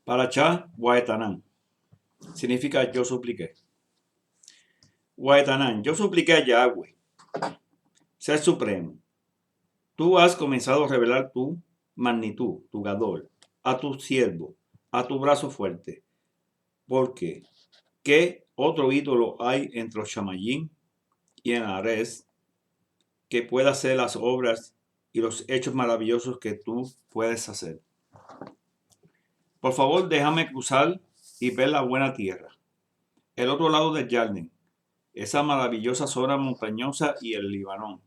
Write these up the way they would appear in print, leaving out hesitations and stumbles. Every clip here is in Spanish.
Parachá Guaetanán significa yo supliqué. Guaetanán, yo supliqué a Yahweh, ser supremo. Tú has comenzado a revelar tu magnitud, tu gadol, a tu siervo, a tu brazo fuerte. ¿Por qué? ¿Qué otro ídolo hay entre los Shamayim y en Ares que pueda hacer las obras y los hechos maravillosos que tú puedes hacer? Por favor, déjame cruzar y ver la buena tierra, el otro lado del Jardín, esa maravillosa zona montañosa y el Libanón.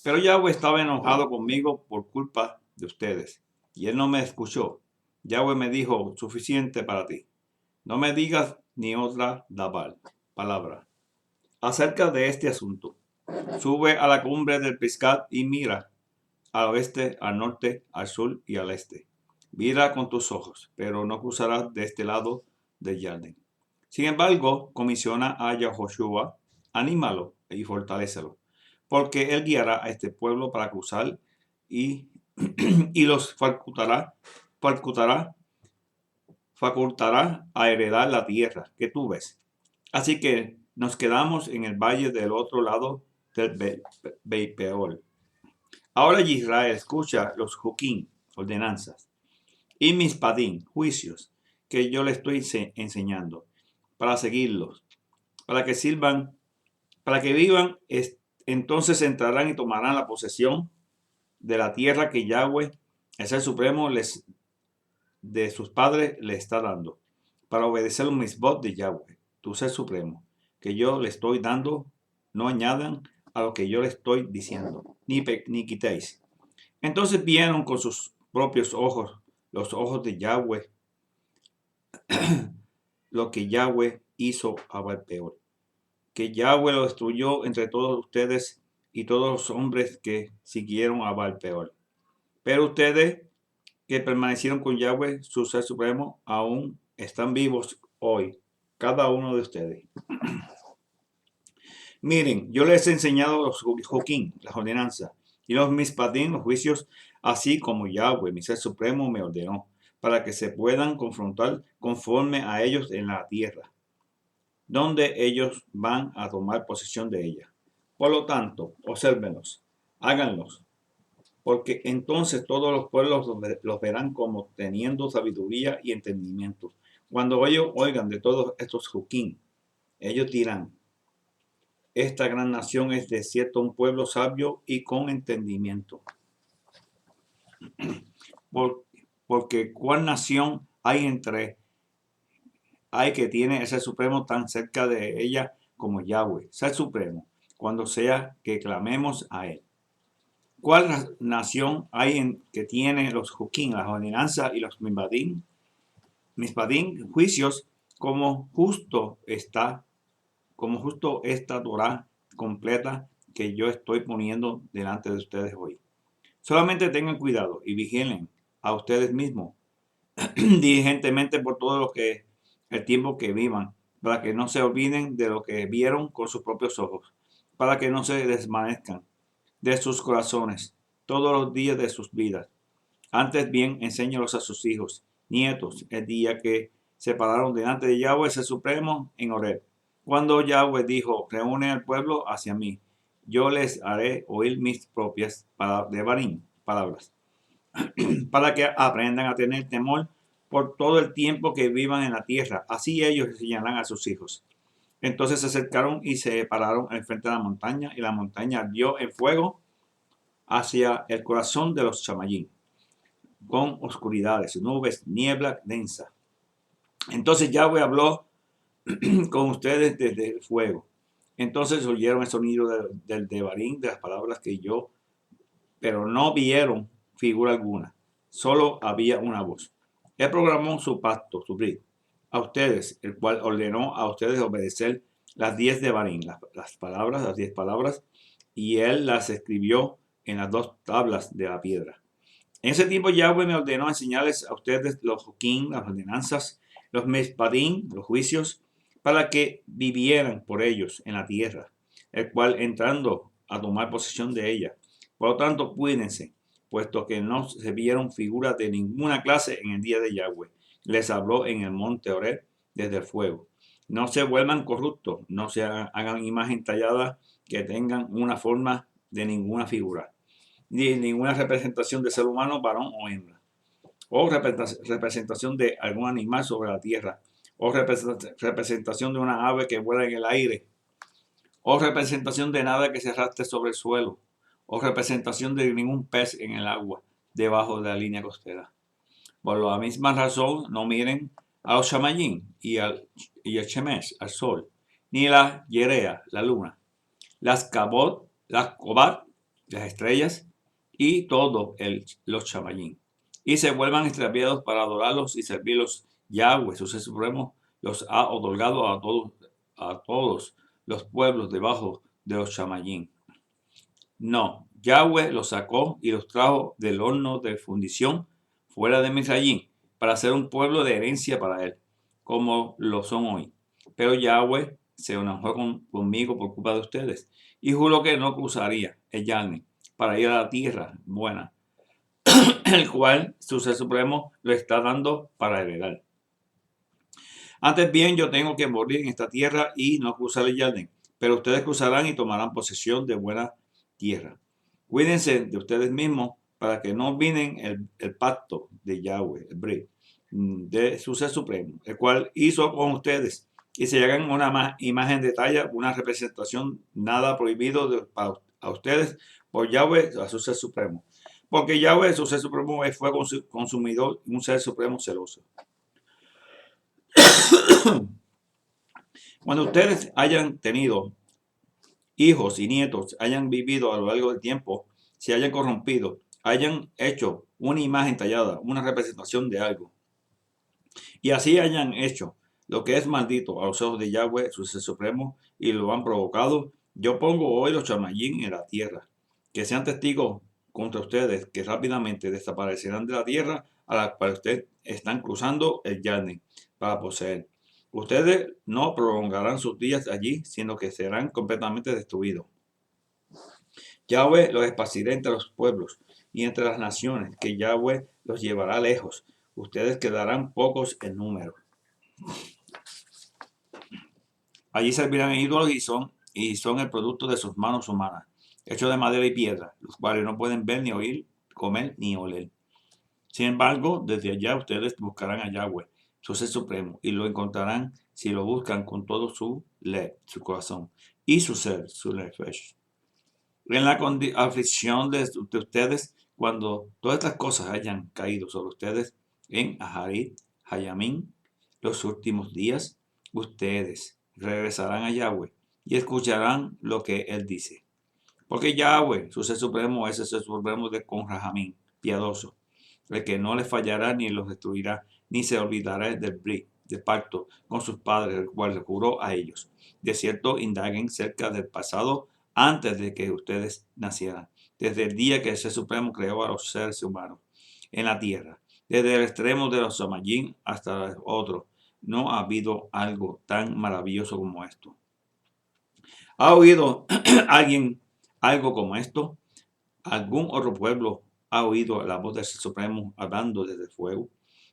Pero Yahweh estaba enojado conmigo por culpa de ustedes, y él no me escuchó. Yahweh me dijo, suficiente para ti. No me digas ni otra palabra acerca de este asunto. Sube a la cumbre del Pisgat y mira al oeste, al norte, al sur y al este. Mira con tus ojos, pero no cruzarás de este lado del jardín. Sin embargo, comisiona a Yahoshua, anímalo y fortalécelo, porque él guiará a este pueblo para cruzar y, y los facultará a heredar la tierra que tú ves. Así que nos quedamos en el valle del otro lado del Peor. Ahora Israel, escucha los Juquín, ordenanzas, y mis padín, juicios, que yo le estoy enseñando, para seguirlos, para que sirvan, para que vivan, entonces entrarán y tomarán la posesión de la tierra que Yahweh, el Ser Supremo, de sus padres, le está dando, para obedecer los misbot de Yahweh, tu Ser Supremo, que yo le estoy dando. No añadan a lo que yo le estoy diciendo, ni quitéis. Entonces vieron con sus propios ojos, los ojos de Yahweh, lo que Yahweh hizo a Baal-peor, que Yahweh lo destruyó entre todos ustedes y todos los hombres que siguieron a Baal-peor. Pero ustedes que permanecieron con Yahweh, su Ser Supremo, aún están vivos hoy, cada uno de ustedes. Miren, yo les he enseñado los Joquín, las ordenanzas, y los Mispadim, los juicios, así como Yahweh, mi Ser Supremo, me ordenó, para que se puedan confrontar conforme a ellos en la tierra, donde ellos van a tomar posesión de ella. Por lo tanto, obsérvenlos, háganlos, porque entonces todos los pueblos los verán como teniendo sabiduría y entendimiento. Cuando ellos oigan de todos estos Joquín, ellos dirán, esta gran nación es de cierto un pueblo sabio y con entendimiento. Porque ¿cuál nación hay que tiene ese supremo tan cerca de ella como Yahweh, Ser Supremo, cuando sea que clamemos a él? ¿Cuál nación hay que tiene los Juquín, las ordenanzas y los mispadim, juicios, como justo esta Torah completa que yo estoy poniendo delante de ustedes hoy? Solamente tengan cuidado y vigilen a ustedes mismos diligentemente por todo el tiempo que vivan, para que no se olviden de lo que vieron con sus propios ojos, para que no se desvanezcan de sus corazones todos los días de sus vidas. Antes bien, enséñalos a sus hijos, nietos, el día que se pararon delante de Yahweh, el Supremo, en Horeb. Cuando Yahweh dijo, reúne al pueblo hacia mí, yo les haré oír mis propias palabras, para que aprendan a tener temor por todo el tiempo que vivan en la tierra. Así ellos enseñarán a sus hijos. Entonces se acercaron y se pararon al frente de la montaña, y la montaña ardió en fuego hacia el corazón de los Shamayim, con oscuridades, nubes, niebla densa. Entonces Yahweh habló con ustedes desde el fuego. Entonces oyeron el sonido del devarim, de las palabras que yo, pero no vieron figura alguna. Solo había una voz. Él programó su pacto, su brit, a ustedes, el cual ordenó a ustedes obedecer las 10 devarim, las 10 palabras, y él las escribió en las 2 tablas de la piedra. En ese tiempo Yahweh me ordenó enseñarles a ustedes los Joquín, las ordenanzas, los Mispadim, los juicios, para que vivieran por ellos en la tierra, el cual entrando a tomar posesión de ella. Por lo tanto, cuídense, puesto que no se vieron figuras de ninguna clase en el día de Yahweh, les habló en el monte Horeb desde el fuego. No se vuelvan corruptos, no se hagan imagen tallada que tengan una forma de ninguna figura, ni ninguna representación de ser humano, varón o hembra, o representación de algún animal sobre la tierra, o representación de una ave que vuela en el aire, o representación de nada que se arrastre sobre el suelo, o representación de ningún pez en el agua debajo de la línea costera. Por la misma razón, no miren a los Shamayim y al Shemesh, al sol, ni la Yerea, la luna, las Cobat, las estrellas, y todos los Shamayim, y se vuelvan extraviados para adorarlos y servirlos. Yahweh, su ser supremo, los ha otorgado a todos los pueblos debajo de los Shamayim. No, Yahweh los sacó y los trajo del horno de fundición fuera de Misrayim para ser un pueblo de herencia para él, como lo son hoy. Pero Yahweh se enojó conmigo por culpa de ustedes y juró que no cruzaría el Yarden para ir a la tierra buena, el cual su ser supremo lo está dando para heredar. Antes bien, yo tengo que morir en esta tierra y no cruzar el Yarden, pero ustedes cruzarán y tomarán posesión de buena tierra. Cuídense de ustedes mismos para que no olviden el pacto de Yahweh, el Brit, de su ser supremo, el cual hizo con ustedes, y se hagan una imagen de talla, una representación, nada prohibido a ustedes por Yahweh, a su ser supremo. Porque Yahweh, su ser supremo, es fuego consumidor, un ser supremo celoso. Cuando ustedes hayan tenido hijos y nietos, hayan vivido a lo largo del tiempo, se hayan corrompido, hayan hecho una imagen tallada, una representación de algo, y así hayan hecho lo que es maldito a los ojos de Yahweh, su ser supremo, y lo han provocado, yo pongo hoy los Shamayim en la tierra, que sean testigos contra ustedes, que rápidamente desaparecerán de la tierra a la cual ustedes están cruzando el Yarden para poseer. Ustedes no prolongarán sus días allí, sino que serán completamente destruidos. Yahweh los esparcirá entre los pueblos y entre las naciones, que Yahweh los llevará lejos. Ustedes quedarán pocos en número. Allí servirán ídolos y son el producto de sus manos humanas, hechos de madera y piedra, los cuales no pueden ver ni oír, comer ni oler. Sin embargo, desde allá ustedes buscarán a Yahweh, su ser supremo, y lo encontrarán si lo buscan con todo su corazón, y su ser, su nefesh. En la aflicción de ustedes, cuando todas estas cosas hayan caído sobre ustedes en Aharit, Hayamín, los últimos días, ustedes regresarán a Yahweh y escucharán lo que él dice. Porque Yahweh, su ser supremo, es el ser supremo con Rahamín, piadoso, el que no les fallará ni los destruirá, ni se olvidará del Brit, del pacto con sus padres, el cual le juró a ellos. De cierto, indaguen cerca del pasado antes de que ustedes nacieran, desde el día que el ser supremo creó a los seres humanos en la tierra, desde el extremo de los Shamayim hasta el otro. No ha habido algo tan maravilloso como esto. ¿Ha oído alguien algo como esto? ¿Algún otro pueblo ha oído la voz del Ser Supremo hablando desde el fuego,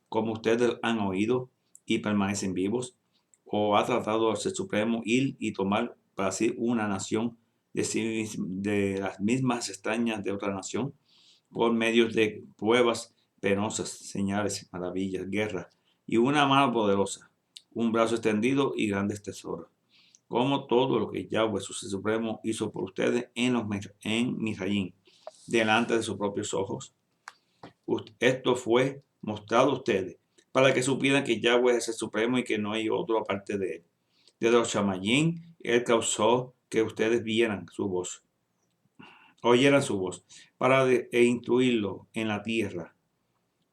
como ustedes han oído y permanecen vivos? ¿O ha tratado el Ser Supremo ir y tomar para sí una nación de las mismas extrañas de otra nación, por medio de pruebas penosas, señales, maravillas, guerra y una mano poderosa, un brazo extendido y grandes tesoros? Como todo lo que Yahweh, su Ser Supremo, hizo por ustedes en Misrayim, delante de sus propios ojos. Esto fue mostrado a ustedes para que supieran que Yahweh es el Supremo y que no hay otro aparte de él. Desde los Shamayim, él causó que ustedes oyeran su voz, para instruirlo en la tierra.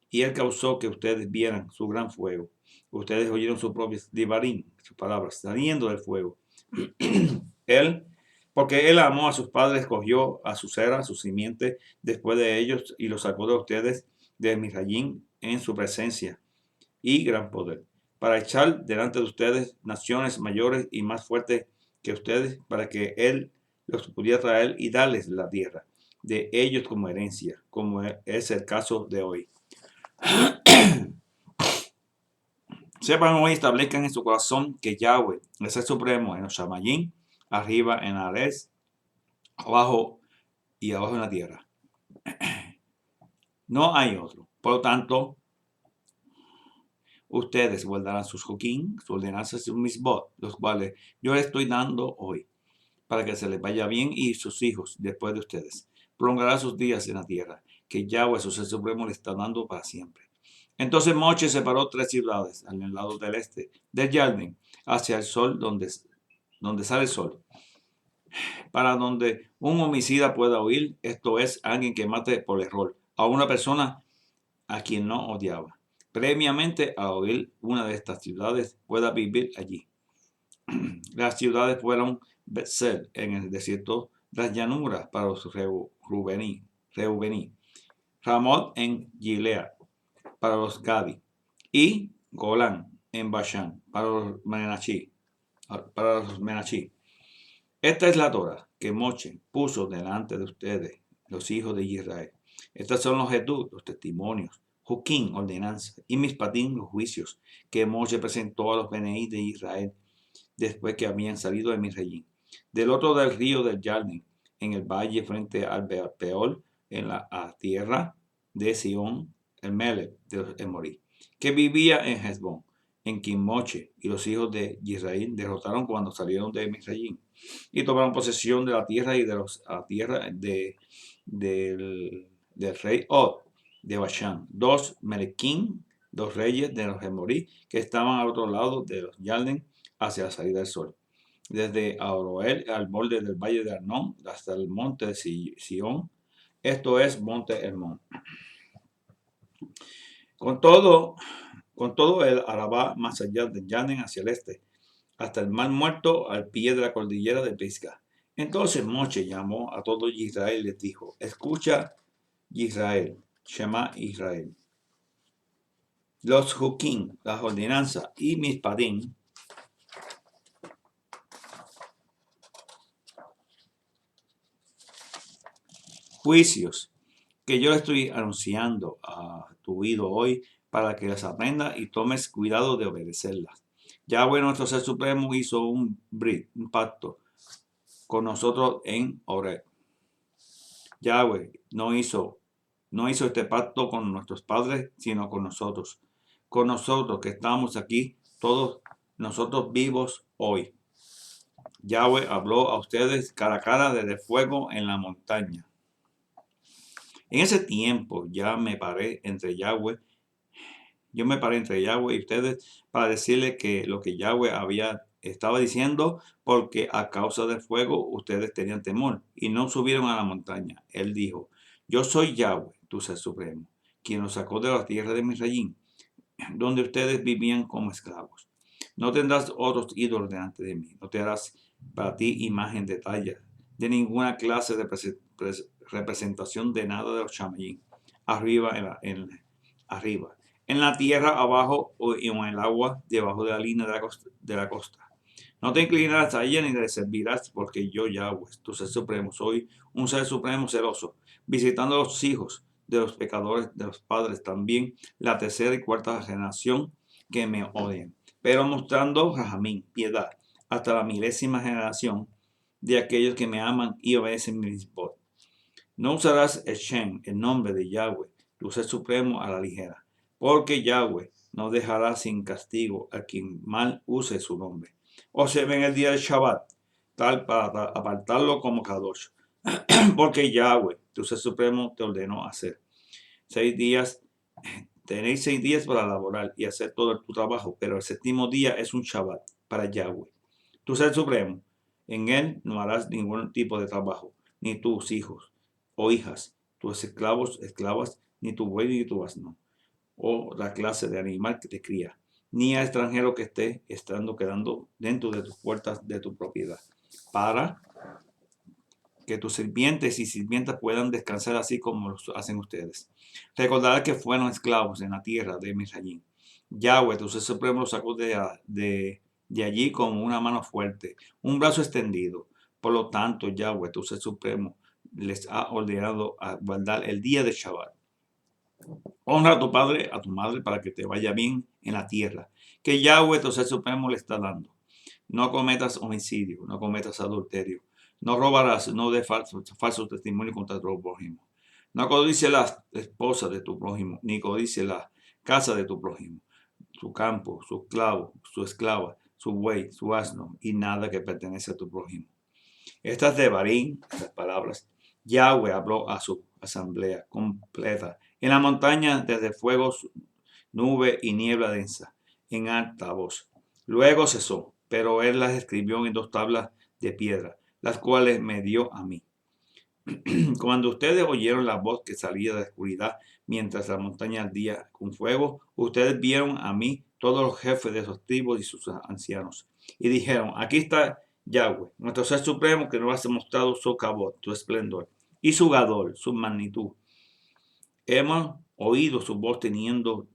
Y él causó que ustedes vieran su gran fuego. Ustedes oyeron sus propios divarim, sus palabras, saliendo del fuego. Porque él amó a sus padres, escogió a su cera, su simiente, después de ellos, y los sacó de ustedes de Misrayim en su presencia y gran poder, para echar delante de ustedes naciones mayores y más fuertes que ustedes, para que él los pudiera traer y darles la tierra de ellos como herencia, como es el caso de hoy. Sepan hoy, establezcan en su corazón que Yahweh es el supremo en los Shamayim, arriba en Ares, abajo y abajo en la tierra. No hay otro. Por lo tanto, ustedes guardarán sus joquín, sus ordenanzas y sus misbot, los cuales yo les estoy dando hoy, para que se les vaya bien y sus hijos después de ustedes. Prolongará sus días en la tierra, que Yahweh, su ser supremo, le está dando para siempre. Entonces Moche separó 3 ciudades al lado del este del Jardín, hacia el sol donde sale el sol, para donde un homicida pueda huir, esto es, alguien que mate por error a una persona a quien no odiaba. Previamente a oír una de estas ciudades pueda vivir allí. Las ciudades fueron Betzel en el desierto de las llanuras para los Reubení, Ramot en Gilead para los Gadi y Golán en Bashán para los Menachí. Esta es la Torah que Moche puso delante de ustedes, los hijos de Israel. Estos son los Edud, los testimonios, Juquín, ordenanzas, y Mispatín, los juicios, que Moche presentó a los Beneí de Israel después que habían salido de Misrayim. Del otro del río del Jardín, en el valle frente al Peol, en la tierra de Sión, el Melech de los Emorí, que vivía en Hezbón, en quien Moche y los hijos de Israel derrotaron cuando salieron de Misrayim y tomaron posesión de la tierra y de la tierra del rey Og de Bashán, 2 Melequín, 2 reyes de los Emorí que estaban al otro lado de los Yarden hacia la salida del sol, desde Aroel al borde del valle de Arnón hasta el monte de Sión, esto es monte Hermón. Con todo el Arabá más allá de Yarden hacia el este, hasta el mar muerto al pie de la cordillera de Pisga. Entonces Moche llamó a todo Israel y les dijo: escucha Israel, Shema Israel. Los Juquín, las ordenanzas y Mispadim, juicios que yo le estoy anunciando a tu oído hoy para que las aprendas y tomes cuidado de obedecerlas. Yahweh, nuestro Ser Supremo, hizo un pacto con nosotros en Horeb. Yahweh no hizo este pacto con nuestros padres, sino con nosotros que estamos aquí, todos nosotros vivos hoy. Yahweh habló a ustedes cara a cara desde fuego en la montaña. En ese tiempo yo me paré entre Yahweh y ustedes para decirles que lo que Yahweh estaba diciendo, porque a causa del fuego ustedes tenían temor y no subieron a la montaña. Él dijo: yo soy Yahweh, tu Ser Supremo, quien los sacó de la tierra de Misrayim, donde ustedes vivían como esclavos. No tendrás otros ídolos delante de mí. No te harás para ti imagen de talla, de ninguna clase de representación de nada de los Shamayim, arriba en la tierra abajo o en el agua debajo de la línea de la costa. No te inclinarás a ella ni le servirás, porque yo, Yahweh, tu Ser Supremo, soy un Ser Supremo celoso, visitando a los hijos de los pecadores de los padres, también la tercera y cuarta generación que me odian, pero mostrando Rahamín, piedad, hasta la 1000ª generación de aquellos que me aman y obedecen mis votos. No usarás el Shem, el nombre de Yahweh, tu Ser Supremo, a la ligera, porque Yahweh no dejará sin castigo a quien mal use su nombre. Observen el día del Shabbat, tal para apartarlo como Kadosh, porque Yahweh, tu Ser Supremo, te ordenó hacer. Tenéis 6 días para laborar y hacer todo tu trabajo, pero el séptimo día es un Shabbat para Yahweh, tu Ser Supremo. En él no harás ningún tipo de trabajo, ni tus hijos o hijas, tus esclavos, esclavas, ni tu buey ni tu asno, o la clase de animal que te cría, ni a extranjero que esté quedando dentro de tus puertas de tu propiedad, para que tus sirvientes y sirvientas puedan descansar así como lo hacen ustedes. Recordad que fueron esclavos en la tierra de Misrayim. Yahweh, tu Ser Supremo, los sacó de allí con una mano fuerte, un brazo extendido. Por lo tanto, Yahweh, tu Ser Supremo, les ha ordenado a guardar el día de Shabbat. Honra a tu padre, a tu madre, para que te vaya bien en la tierra, que Yahweh, tu ser supremo, le está dando. No cometas homicidio, no cometas adulterio, no robarás, no des falso testimonio contra tu prójimo. No codice la esposa de tu prójimo, ni codice la casa de tu prójimo, su campo, su esclavo, su esclava, su buey, su asno, y nada que pertenece a tu prójimo. Estas de Barín, estas palabras, Yahweh habló a su asamblea completa en la montaña desde fuego, nube y niebla densa, en alta voz. Luego cesó, pero él las escribió en 2 tablas de piedra, las cuales me dio a mí. Cuando ustedes oyeron la voz que salía de la oscuridad mientras la montaña ardía con fuego, ustedes vieron a mí todos los jefes de esos tribus y sus ancianos. Y dijeron, aquí está Yahweh, nuestro ser supremo, que nos ha mostrado su cabot, su esplendor, y su gadol, su magnitud. Hemos oído su voz viniendo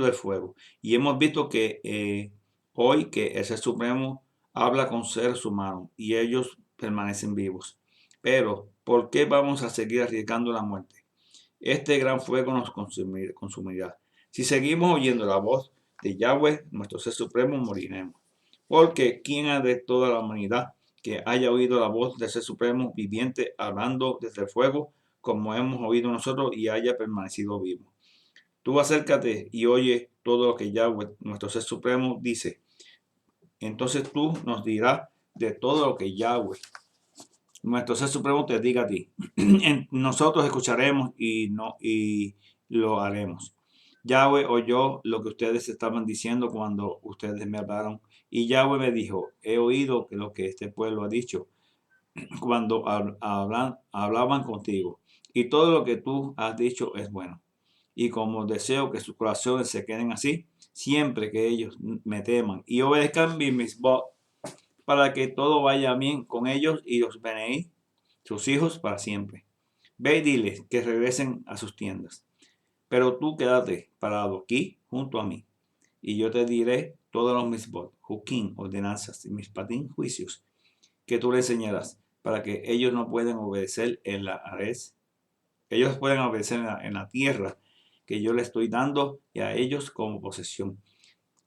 del fuego, y hemos visto que hoy que el ser supremo habla con seres humanos, y ellos permanecen vivos. Pero, ¿por qué vamos a seguir arriesgando la muerte? Este gran fuego nos consumirá. Si seguimos oyendo la voz de Yahweh, nuestro ser supremo, moriremos. Porque ¿quién ha de toda la humanidad que haya oído la voz del ser supremo viviente hablando desde el fuego, como hemos oído nosotros, y haya permanecido vivo? Tú acércate y oye todo lo que Yahweh, nuestro ser supremo, dice. Entonces tú nos dirás de todo lo que Yahweh, nuestro ser supremo, te diga a ti. Nosotros escucharemos y lo haremos. Yahweh oyó lo que ustedes estaban diciendo cuando ustedes me hablaron, y Yahweh me dijo, he oído lo que este pueblo ha dicho cuando hablaban contigo, y todo lo que tú has dicho es bueno. Y como deseo que sus corazones se queden así, siempre que ellos me teman y obedezcan mis votos, para que todo vaya bien con ellos y los beneí, sus hijos, para siempre. Ve y diles que regresen a sus tiendas. Pero tú quédate parado aquí junto a mí, y yo te diré todos los misbot, juquín, ordenanzas, y mis patín, juicios, que tú le enseñarás, para que ellos no puedan obedecer en la ares. Ellos pueden obedecer en la tierra que yo le estoy dando y a ellos como posesión,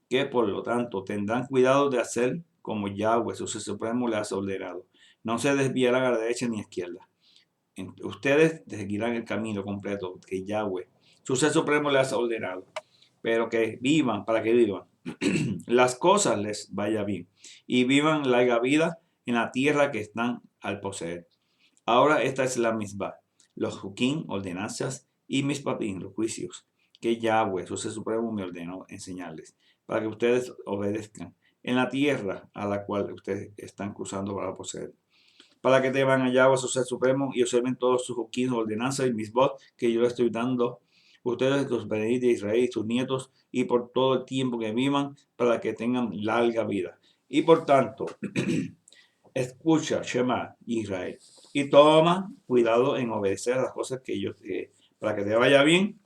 que por lo tanto tendrán cuidado de hacer como Yahweh, su ser supremo, le ha ordenado. No se desviarán a la derecha ni a la izquierda. Ustedes seguirán el camino completo que Yahweh, su ser supremo, le ha ordenado. Pero que vivan, para que vivan, las cosas les vaya bien y vivan larga vida en la tierra que están al poseer. Ahora esta es la misma, los juquín, ordenanzas, y mis papín, los juicios, que Yahweh, su ser supremo, me ordenó enseñarles, para que ustedes obedezcan en la tierra a la cual ustedes están cruzando para poseer. Para que teman a Yahweh, su ser supremo, y observen todos sus juquín, ordenanzas y mis votos que yo les estoy dando. Ustedes los benedicen de Israel y sus nietos, y por todo el tiempo que vivan, para que tengan larga vida. Y por tanto, escucha, Shema, Israel, y toma cuidado en obedecer a las cosas que yo te, para que te vaya bien,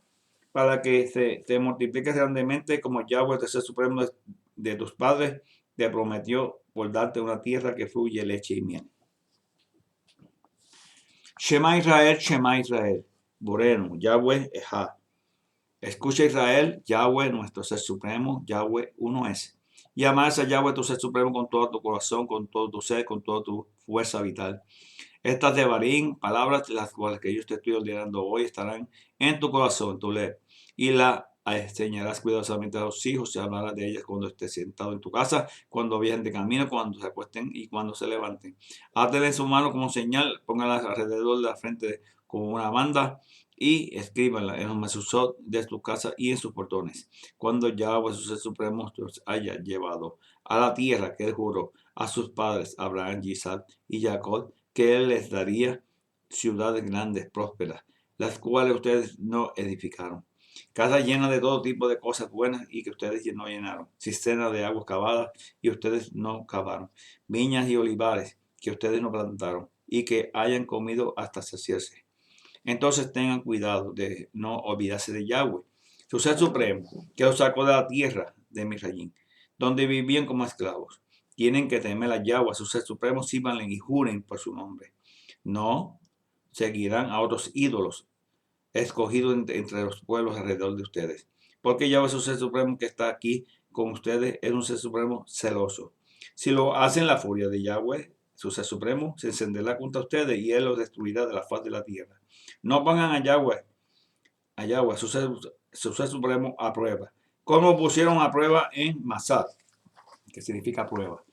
para que te multipliques grandemente, como Yahweh, el ser supremo de tus padres, te prometió por darte una tierra que fluye leche y miel. Shema Israel, Boreno, Yahweh Ejá. Escucha Israel, Yahweh, nuestro ser supremo, Yahweh uno es. Y amarás a Yahweh, tu ser supremo, con todo tu corazón, con todo tu ser, con toda tu fuerza vital. Estas de Barín, palabras las cuales que yo te estoy ordenando hoy, estarán en tu corazón, tu leer, y la enseñarás cuidadosamente a los hijos, y hablarás de ellas cuando estés sentado en tu casa, cuando viajen de camino, cuando se acuesten y cuando se levanten. Hátele en su mano como señal, póngalas alrededor de la frente como una banda, y escríbanla en los mesuzot de tu casa y en sus portones. Cuando Yahweh, su ser supremo, los haya llevado a la tierra que él juró a sus padres, Abraham, Isaac y Jacob, que él les daría ciudades grandes, prósperas, las cuales ustedes no edificaron. Casa llena de todo tipo de cosas buenas y que ustedes no llenaron. Cisternas de aguas cavadas y ustedes no cavaron. Viñas y olivares que ustedes no plantaron y que hayan comido hasta saciarse. Entonces tengan cuidado de no olvidarse de Yahweh, su ser supremo, que los sacó de la tierra de Misrayim, donde vivían como esclavos. Tienen que temer a Yahweh, su ser supremo, sírvanle y juren por su nombre. No seguirán a otros ídolos escogido entre los pueblos alrededor de ustedes. Porque Yahweh es un ser supremo que está aquí con ustedes, es un ser supremo celoso. Si lo hacen, la furia de Yahweh, su ser supremo, se encenderá contra ustedes y él los destruirá de la faz de la tierra. No pongan a Yahweh, su ser supremo, a prueba. Como pusieron a prueba en Masad, que significa prueba.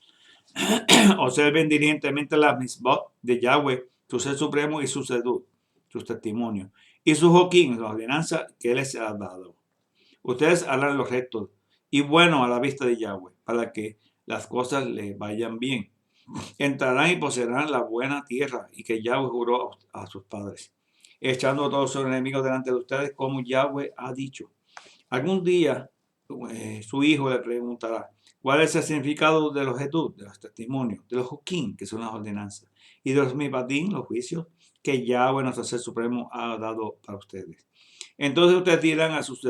Observen diligentemente las misbot de Yahweh, su ser supremo y su sedud, sus testimonios, y su joquín, la ordenanza que él les ha dado. Ustedes harán lo recto y bueno a la vista de Yahweh, para que las cosas les vayan bien. Entrarán y poseerán la buena tierra y que Yahweh juró a sus padres, echando a todos sus enemigos delante de ustedes, como Yahweh ha dicho. Algún día su hijo le preguntará, ¿cuál es el significado de los etud, de los testimonios, de los juquín, que son las ordenanzas, y de los mipatín, los juicios, que Yahweh, nuestro ser supremo, ha dado para ustedes? Entonces ustedes dirán a sus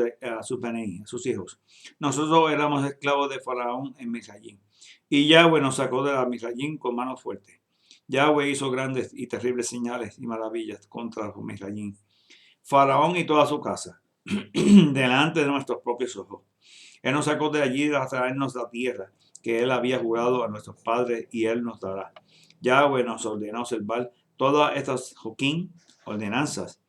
benéis, a sus hijos, nosotros éramos esclavos de Faraón en Misrayim, y Yahweh nos sacó de la Misrayim con mano fuerte. Yahweh hizo grandes y terribles señales y maravillas contra Misrayim, Faraón y toda su casa, delante de nuestros propios ojos. Él nos sacó de allí a traernos la tierra que él había jurado a nuestros padres y él nos dará. Yahweh nos ordenó observar todas estas joquín, ordenanzas.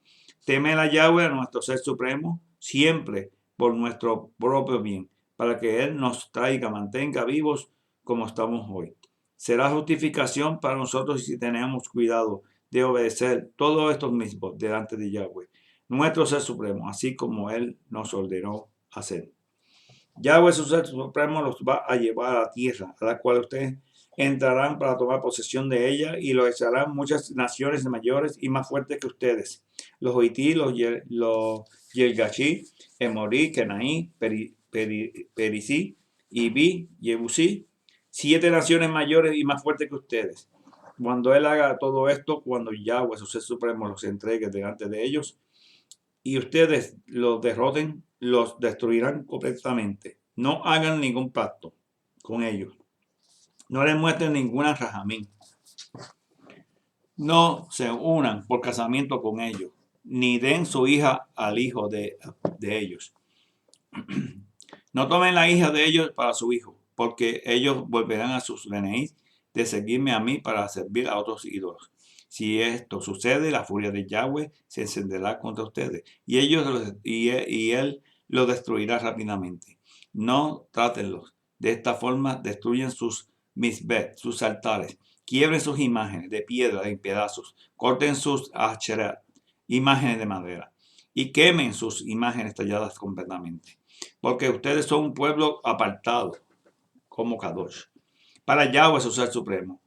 Temer a Yahweh, a nuestro ser supremo, siempre por nuestro propio bien, para que él nos traiga, mantenga vivos como estamos hoy. Será justificación para nosotros si tenemos cuidado de obedecer todos estos mismos delante de Yahweh, nuestro ser supremo, así como él nos ordenó hacer. Yahweh, su ser supremo, los va a llevar a la tierra, a la cual ustedes entrarán para tomar posesión de ella, y lo echarán muchas naciones mayores y más fuertes que ustedes. Los Oití, los Yelgachí, Emorí, Kenaí, Perisí, Ibí, Yebusí, 7 naciones mayores y más fuertes que ustedes. Cuando él haga todo esto, cuando Yahweh, su ser supremo, los entregue delante de ellos, y ustedes los derroten, los destruirán completamente. No hagan ningún pacto con ellos. No les muestren ninguna rajamín. No se unan por casamiento con ellos, ni den su hija al hijo de ellos. No tomen la hija de ellos para su hijo, porque ellos volverán a sus benéis de seguirme a mí para servir a otros ídolos. Si esto sucede, la furia de Yahweh se encenderá contra ustedes y él los destruirá rápidamente. No trátenlos. De esta forma destruyen sus misbet, sus altares, quiebren sus imágenes de piedra en pedazos, corten sus asherat, imágenes de madera, y quemen sus imágenes talladas completamente. Porque ustedes son un pueblo apartado, como Kadosh, para Yahweh, su ser supremo.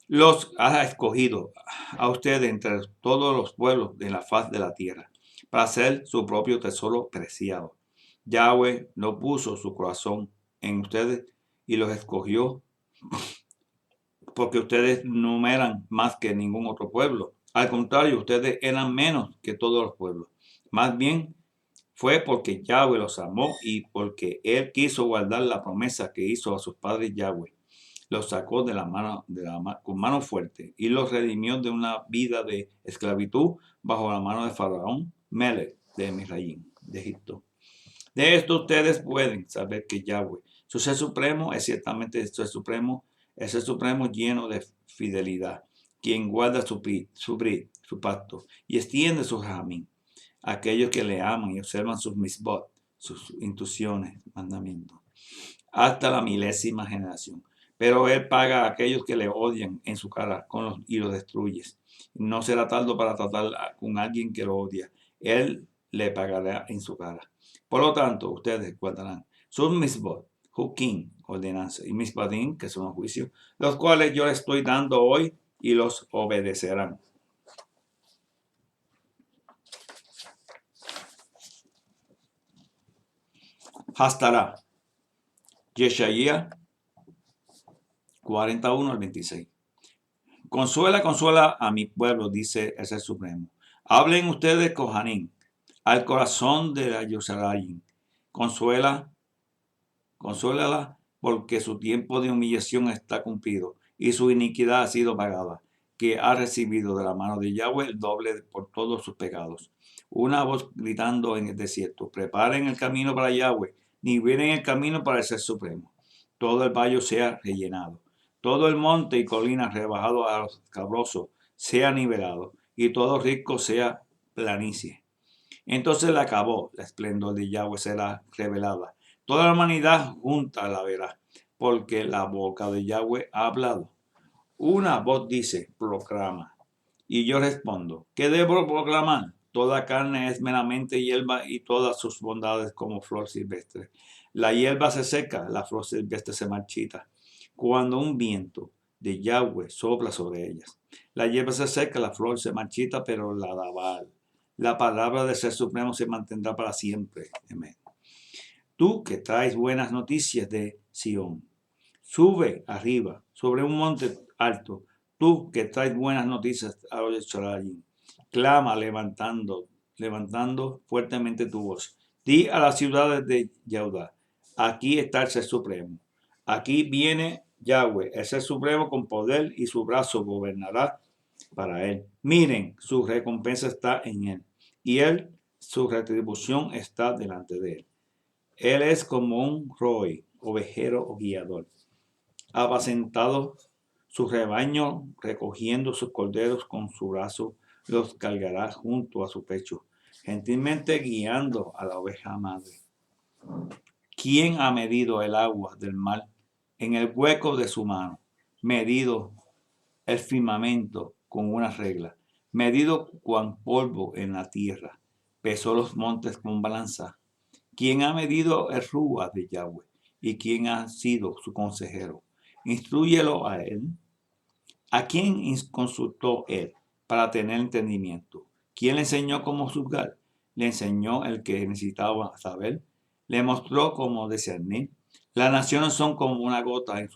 Los ha escogido a ustedes entre todos los pueblos de la faz de la tierra, para ser su propio tesoro preciado. Yahweh no puso su corazón en ustedes y los escogió porque ustedes no eran más que ningún otro pueblo. Al contrario, ustedes eran menos que todos los pueblos. Más bien, fue porque Yahweh los amó y porque él quiso guardar la promesa que hizo a sus padres Yahweh. Los sacó de la mano, con mano fuerte y los redimió de una vida de esclavitud bajo la mano de Faraón, Melech de Misraim, de Egipto. De esto ustedes pueden saber que Yahweh, su ser supremo, es ciertamente el ser supremo lleno de fidelidad, quien guarda su pacto y extiende su jamín a aquellos que le aman y observan sus misbot, sus instrucciones, mandamientos, hasta la milésima generación. Pero él paga a aquellos que le odian en su cara y los destruye. No será tardo para tratar con alguien que lo odia. Él le pagará en su cara. Por lo tanto, ustedes guardarán sus misbot, juquín, ordenanza, y misbadim, que son los juicios, los cuales yo les estoy dando hoy, y los obedecerán. Hastará. Yeshaya 41 al 26. Consuela, consuela a mi pueblo, dice el Ser Supremo. Hablen ustedes, Kohanim, al corazón de la Yerushalayim. Consuélala, porque su tiempo de humillación está cumplido y su iniquidad ha sido pagada, que ha recibido de la mano de Yahweh el doble por todos sus pecados. una voz gritando en el desierto: preparen el camino para Yahweh, nivelen el camino para el Ser Supremo. Todo el valle sea rellenado, todo el monte y colina rebajado a los cabrosos sea nivelado, y todo risco sea planicie. Entonces la acabó, el esplendor de Yahweh será revelada. Toda la humanidad junta la verá, porque la boca de Yahweh ha hablado. Una voz dice: proclama. Y yo respondo: ¿qué debo proclamar? Toda carne es meramente hierba y todas sus bondades como flor silvestre. La hierba se seca, la flor silvestre se marchita, cuando un viento de Yahweh sopla sobre ellas. La hierba se seca, la flor se marchita, pero la palabra del Ser Supremo se mantendrá para siempre. Amén. Tú que traes buenas noticias de Sión, sube arriba, sobre un monte alto. Tú que traes buenas noticias a los de Chorayim, clama levantando fuertemente tu voz. Di a las ciudades de Yahudá: aquí está el Ser Supremo. Aquí viene Yahweh, el Ser Supremo con poder, y su brazo gobernará para él. Miren, su recompensa está en él, y su retribución está delante de él. Él es como un roi, ovejero o guiador, apacentado su rebaño, recogiendo sus corderos con su brazo, los cargará junto a su pecho, gentilmente guiando a la oveja madre. ¿Quién ha medido el agua del mar en el hueco de su mano? Medido el firmamento con una regla, medido cuán polvo en la tierra, pesó los montes con balanza. ¿Quién ha medido el rúa de Yahweh? ¿Y quién ha sido su consejero? Instrúyelo a él. ¿A quién consultó él para tener entendimiento? ¿Quién le enseñó cómo juzgar? ¿Le enseñó el que necesitaba saber? ¿Le mostró cómo discernir? Las naciones son como una gota en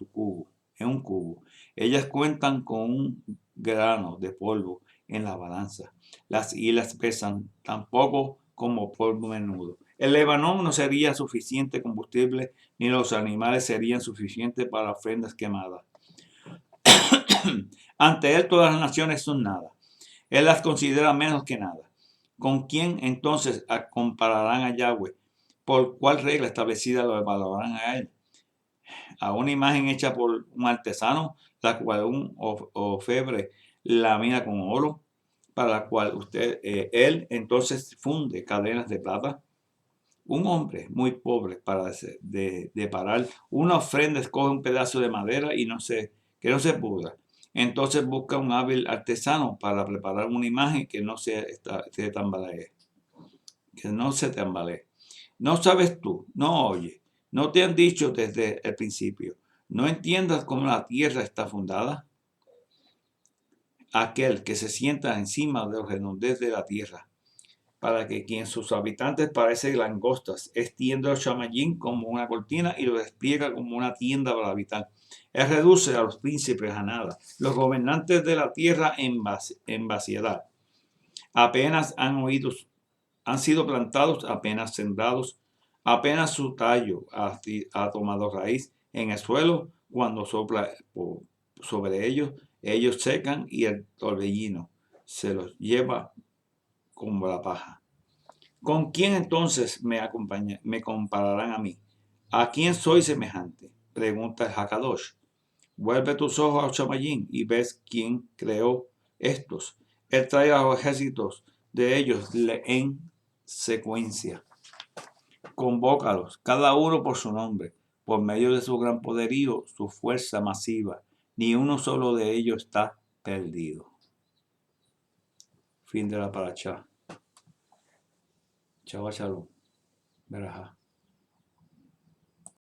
un cubo. Ellas cuentan con un grano de polvo en la balanza. Las islas pesan tan poco como polvo menudo. El Lebanón no sería suficiente combustible, ni los animales serían suficientes para ofrendas quemadas. Ante él todas las naciones son nada. Él las considera menos que nada. ¿Con quién entonces compararán a Yahweh? ¿Por cuál regla establecida lo evaluarán a él? A una imagen hecha por un artesano, la cual un orfebre lamina con oro, para la cual él entonces funde cadenas de plata. Un hombre muy pobre para deparar una ofrenda escoge un pedazo de madera y que no se pudra. Entonces busca un hábil artesano para preparar una imagen que no se tambalee. Que no se tambalee. No sabes tú, no oyes, no te han dicho desde el principio. No entiendas cómo la tierra está fundada. Aquel que se sienta encima de los redondeles de la tierra, para que quien sus habitantes parecen langostas, extiende los chamayín como una cortina y lo despliega como una tienda para habitar. Él reduce a los príncipes a nada, los gobernantes de la tierra en vaciedad. Apenas han sido plantados, apenas sembrados, apenas su tallo ha tomado raíz en el suelo. Cuando sopla sobre ellos secan y el torbellino se los lleva como la paja. ¿Con quién entonces me compararán a mí? ¿A quién soy semejante? Pregunta el Hakadosh. Vuelve tus ojos a Chamayín y ves quién creó estos. Él trae a los ejércitos de ellos en secuencia. Convócalos, cada uno por su nombre, por medio de su gran poderío, su fuerza masiva. Ni uno solo de ellos está perdido. Fin de la paracha. Shabbat Shalom. Berajá.